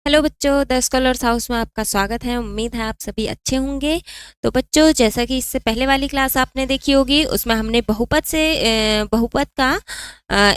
Hello बच्चों, the scholars house में आपका स्वागत है। उम्मीद है आप सभी अच्छे होंगे। तो बच्चों, जैसा कि इससे पहले वाली क्लास आपने देखी होगी, उसमें हमने बहुपद का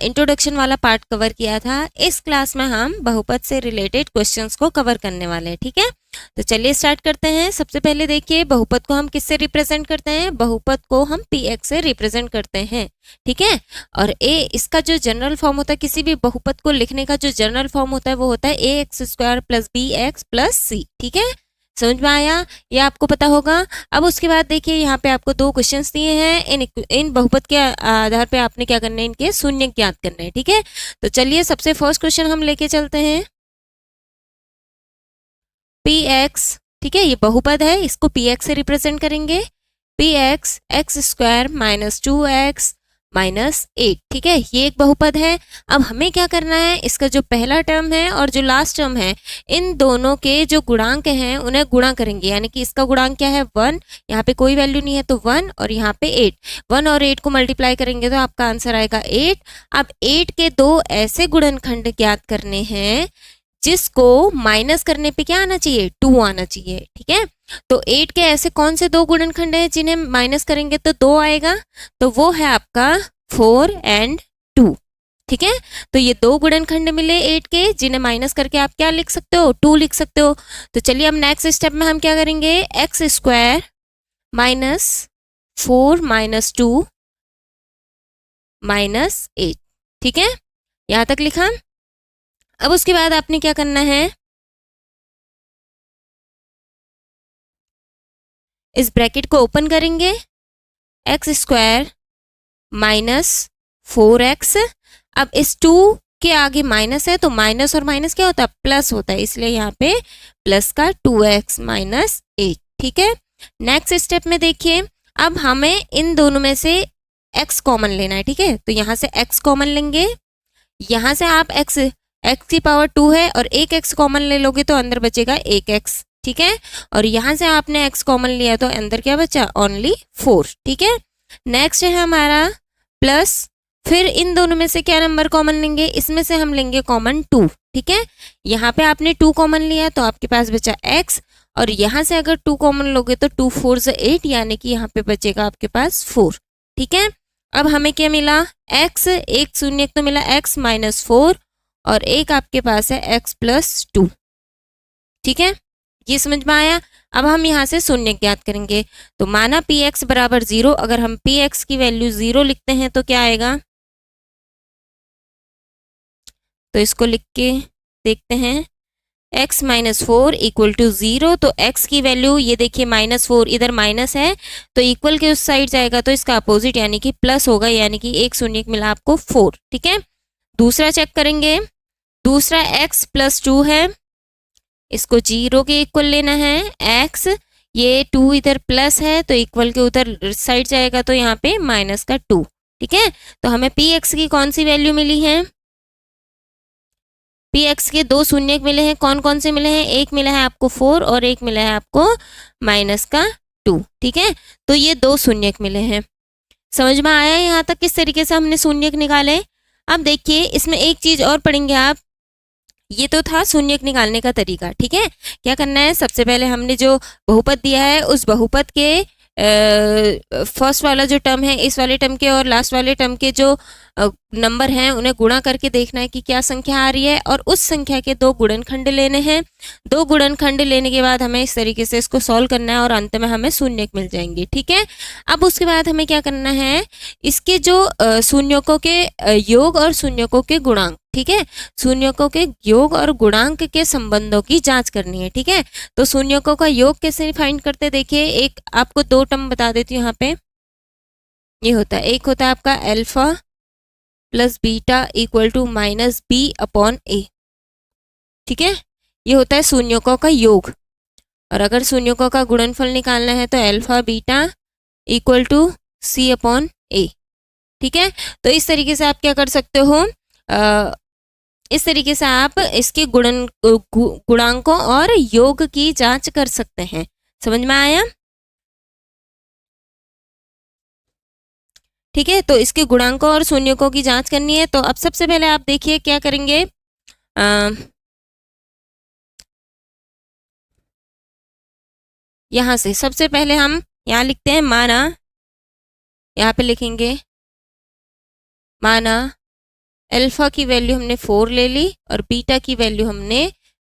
इंट्रोडक्शन वाला पार्ट कवर किया था। इस क्लास में हम बहुपद से रिलेटेड क्वेश्चंस को कवर करने वाले हैं। ठीक है, तो चलिए स्टार्ट करते हैं। सबसे पहले देखिए, बहुपद को हम किससे रिप्रेजेंट करते हैं? बहुपद को हम px से रिप्रेजेंट करते हैं। ठीक है, और इसका जो जनरल फॉर्म होता है, किसी भी बहुपद को लिखने का जो जनरल फॉर्म होता है वो होता है ax² plus bx plus c। ठीक है, समझ में आया? ये आपको पता होगा। अब उसके बाद देखिए, यहाँ पे आपको दो क्वेश्चंस दिए हैं। इन बहुपद के आधार पे आपने क्या करना है, इनके शून्य ज्ञात करना है। ठीक है, तो चलिए सबसे फर्स्ट क्वेश्चन हम लेके चलते हैं। px, ठीक है, ये बहुपद है, इसको px से रिप्रेजेंट करेंगे। px x² minus 2x minus 8। ठीक है, ये एक बहुपद है। अब हमें क्या करना है, इसका जो पहला टर्म है और जो लास्ट टर्म है, इन दोनों के जो गुणांक हैं उन्हें गुणा करेंगे। यानी कि इसका गुणांक क्या है? 1, यहाँ पे कोई वैल्यू नहीं है तो 1, और यहाँ पे 8। 1 और 8 को मल्टीप्लाई करेंगे तो आपका आंसर आएगा 8। अब 8 के दो ऐसे गुणनखंड ज्ञात करने हैं जिसको माइनस करने पे क्या आना चाहिए? 2 आना चाहिए। ठीक है, तो 8 के ऐसे कौन से दो गुणनखंड हैं जिन्हें माइनस करेंगे तो 2 आएगा? तो वो है आपका 4 एंड 2। ठीक है, तो ये दो गुणनखंड मिले 8 के, जिन्हें माइनस करके आप क्या लिख सकते हो? 2 लिख सकते हो। तो चलिए अब नेक्स्ट स्टेप में हम क्या करेंगे? x² minus 4 minus 2 minus 8। ठीक है, यहां तक लिखा। अब उसके बाद आपने क्या करना है, इस ब्रैकेट को ओपन करेंगे। x² minus 4x। अब इस 2 के आगे माइनस है, तो माइनस और माइनस क्या होता है? प्लस होता है, इसलिए यहाँ पे प्लस का 2x माइनस 8। ठीक है, नेक्स्ट स्टेप में देखिए, अब हमें इन दोनों में से x कॉमन लेना है। ठीक है, तो यहाँ से x कॉमन लेंगे। यहाँ से आप x की पावर 2 है और एक x कॉमन ले लोगे तो अंदर बचेगा एक x। ठीक है, और यहाँ से आपने x कॉमन लिया तो अंदर क्या बचा? ओनली 4। ठीक है, नेक्स्ट है हमारा प्लस। फिर इन दोनों में से क्या नंबर कॉमन लेंगे? इसमें से हम लेंगे कॉमन 2। ठीक है, यहाँ पे आपने 2 कॉमन लिया तो आपके पास बचा x, और यहाँ से अगर 2 कॉमन लोगे तो 2 4 8, यानी कि यहाँ पे बचेगा आपके पास 4। ठीक है, अब हमें क्या मिला? x, एक शून्य तो मिला x माइनस 4, और एक आपके पास है x प्लस 2। ठीक है, ये समझ में आया? अब हम यहाँ से शून्य ज्ञात करेंगे। तो माना px बराबर 0, अगर हम px की वैल्यू 0 लिखते हैं तो क्या आएगा? तो इसको लिख के देखते हैं। x माइनस 4 इक्वल टू 0, तो x की वैल्यू ये देखिए माइनस 4, इधर माइनस है तो इक्वल के उस साइड जाएगा तो इसका अपोजिट यानी कि प्लस होगा, यानी कि एक शून्य मिला आपको 4। ठीक है, दूसरा चेक करेंगे। दूसरा x प्लस 2 है, इसको 0 के इक्वल लेना है। x, ये 2 इधर प्लस है तो इक्वल के उधर साइड जाएगा तो यहाँ पे माइनस का 2। ठीक है, तो हमें px की कौन सी वैल्यू मिली है? px के दो शून्य मिले हैं। कौन कौन से मिले हैं? एक मिला है आपको 4 और एक मिला है आपको माइनस का 2। ठीक है, तो ये दो शून्य मिले हैं। समझ में आया यहाँ तक किस तरीके से हमने शून्य निकाले? अब देखिए, इसमें एक चीज और पढ़ेंगे आप। ये तो था शून्य निकालने का तरीका। ठीक है, क्या करना है? सबसे पहले हमने जो बहुपद दिया है उस बहुपद के फर्स्ट वाला जो टर्म है, इस वाले टर्म के और लास्ट वाले टर्म के जो नंबर हैं उन्हें गुणा करके देखना है कि क्या संख्या आ रही है, और उस संख्या के दो गुणनखंड लेने हैं। दो गुणनखंड लेने के बाद हमें इस तरीके से इसको सॉल्व करना है और अंत में हमें शून्य मिल जाएंगे। ठीक है, अब उसके बाद हमें क्या करना है, इसके जो शून्यकों के योग और शून्यकों के गुणांक, ठीक है, शून्यकों के योग और गुणांक के संबंधों की जांच करनी है। ठीक है, तो शून्यकों का योग कैसे फाइंड करते? देखिए, एक आपको दो टर्म बता देती हूँ यहाँ पे। ये होता है, एक होता है आपका alpha plus beta equal to minus B upon A. ठीक है, ये होता है शून्यकों का योग, और अगर शून्यकों का गुणनफल निकालना है तो alpha beta equal to C upon A. ठीक है, तो इस तरीके से आप क्या कर सकते हो, इस तरीके से आप इसके गुणांकों और योग की जांच कर सकते हैं। समझ में आया? ठीक है, तो इसके गुणांकों और शून्यकों की जांच करनी है। तो अब सबसे पहले आप देखिए क्या करेंगे, यहाँ से सबसे पहले हम यहाँ लिखते हैं माना, यहाँ पे लिखेंगे माना अल्फा की वैल्यू हमने 4 ले ली और बीटा की वैल्यू हमने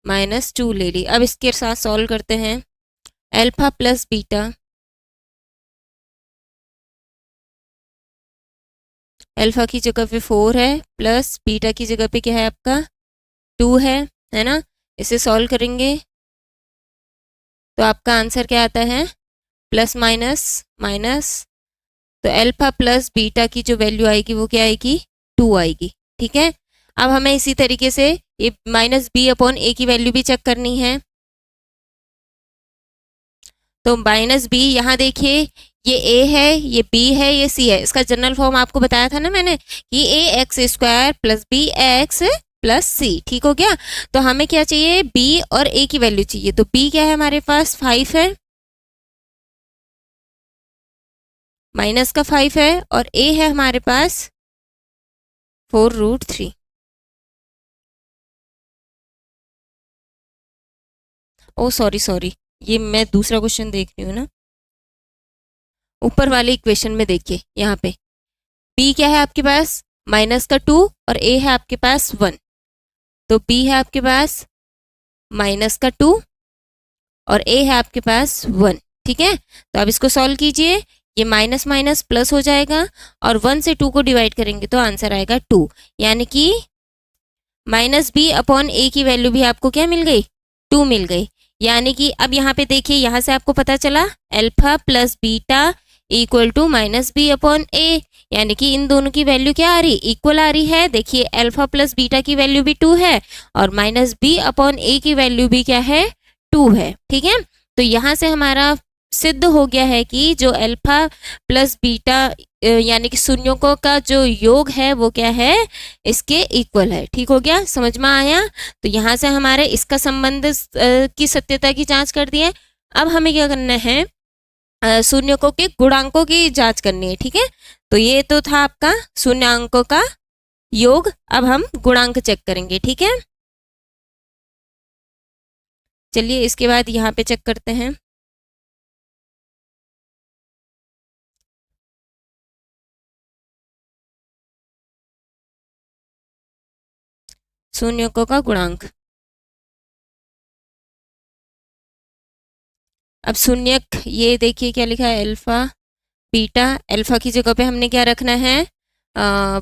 -2 ले ली। अब इसके साथ सॉल्व करते हैं। अल्फा प्लस बीटा, अल्फा की जगह पे 4 है प्लस बीटा की जगह पे क्या है आपका 2 है ना। इसे सॉल्व करेंगे तो आपका आंसर क्या आता है प्लस माइनस माइनस, तो अल्फा प्लस बीटा की जो वैल्यू आएगी वो क्या आएगी 2 आएगी। ठीक है, अब हमें इसी तरीके से ये -b/a की वैल्यू भी चेक करनी है। तो -b यहाँ देखिए ये a है, ये b है, ये c है। इसका जनरल फॉर्म आपको बताया था ना मैंने कि ax² + bx + c। ठीक हो गया। तो हमें क्या चाहिए b और a की वैल्यू चाहिए। तो b क्या है हमारे पास 5 है, माइनस का 5 है, और a है हमारे पास 4√3। ओ सॉरी, ये मैं दूसरा क्वेश्चन देख रही हूँ ना। ऊपर वाले इक्वेशन में देखिए यहाँ पे b क्या है आपके पास -2 और a है आपके पास 1। तो b है आपके पास -2 और a है आपके पास 1। ठीक है, तो अब इसको सॉल्व कीजिए। ये माइनस माइनस प्लस हो जाएगा और 1 से 2 को डिवाइड करेंगे तो आंसर आएगा 2, यानी कि -b/a की वैल्यू भी आपको क्या मिल गई 2 मिल गई। यानी कि अब यहाँ पे देखिए, यहाँ से आपको पता चला alpha plus beta equal to -b/a, यानी कि इन दोनों की वैल्यू क्या आ रही इक्वल आ रही है। देखिए अल्फा प्लस बीटा की वैल्यू भी 2 है और -b/a की वैल्यू भी क्या है 2 है। ठीक है, तो यहाँ से हमारा सिद्ध हो गया है कि जो अल्फा प्लस बीटा यानी कि शून्यों का जो योग है वो क्या है इसके इक्वल है। ठीक हो गया, समझ में आया। तो यहाँ से हमारे इसका संबंध की सत्यता की जांच कर दी है। अब हमें क्या करना है शून्यों के गुणांकों की जांच करनी है। ठीक है, तो ये तो था आपका शून्यांकों का योग। अब हम गुणांक चेक करेंगे। ठीक है, चलिए इसके बाद यहाँ पे चेक करते हैं। शून्यों का गुणांक, अब शून्यक ये देखिए क्या लिखा है अल्फा बीटा। अल्फा की जगह पे हमने क्या रखना है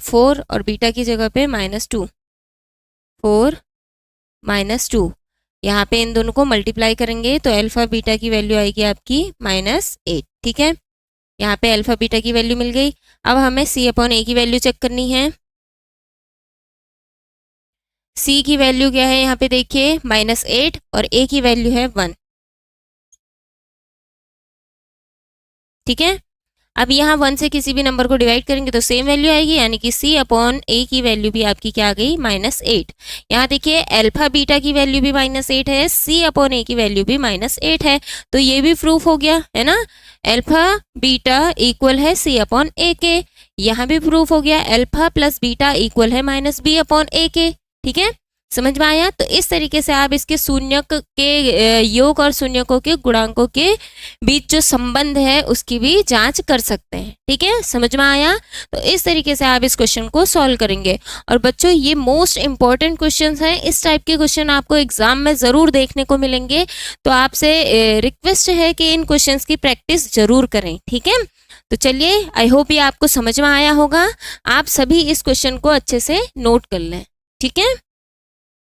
4 और बीटा की जगह पे -2। 4 -2, यहाँ पे इन दोनों को मल्टीप्लाई करेंगे तो अल्फा बीटा की वैल्यू आएगी आपकी -8। ठीक है, यहाँ पे अल्फा बीटा की वैल्यू मिल गई। अब हमें c/a की वैल्यू चेक करनी है। c की वैल्यू क्या है यहाँ पे देखिए -8 और a की वैल्यू है 1। ठीक है, अब यहाँ 1 से किसी भी नंबर को डिवाइड करेंगे तो सेम वैल्यू आएगी, यानी कि c/a की वैल्यू भी आपकी क्या आ गई -8। यहाँ देखिए अल्फा बीटा की वैल्यू भी -8 है, c/a की वैल्यू भी -8 है। तो ये भी प्रूफ हो गया है ना, अल्फा बीटा इक्वल है c/a के। यहाँ भी प्रूफ हो गया अल्फा प्लस बीटा इक्वल है -b/a के। ठीक है, समझ में आया। तो इस तरीके से आप इसके शून्यक के योग और शून्यकों के गुणांकों के बीच जो संबंध है उसकी भी जांच कर सकते हैं। ठीक है, समझ में आया। तो इस तरीके से आप इस क्वेश्चन को सॉल्व करेंगे। और बच्चों ये मोस्ट इंपॉर्टेंट क्वेश्चन हैं, इस टाइप के क्वेश्चन आपको एग्जाम में जरूर देखने को मिलेंगे। तो आपसे रिक्वेस्ट है कि इन क्वेश्चंस की प्रैक्टिस जरूर करें। ठीक है, तो चलिए आई होप ये आपको समझ में आया होगा। आप सभी इस क्वेश्चन को अच्छे से नोट कर लें। ठीक है।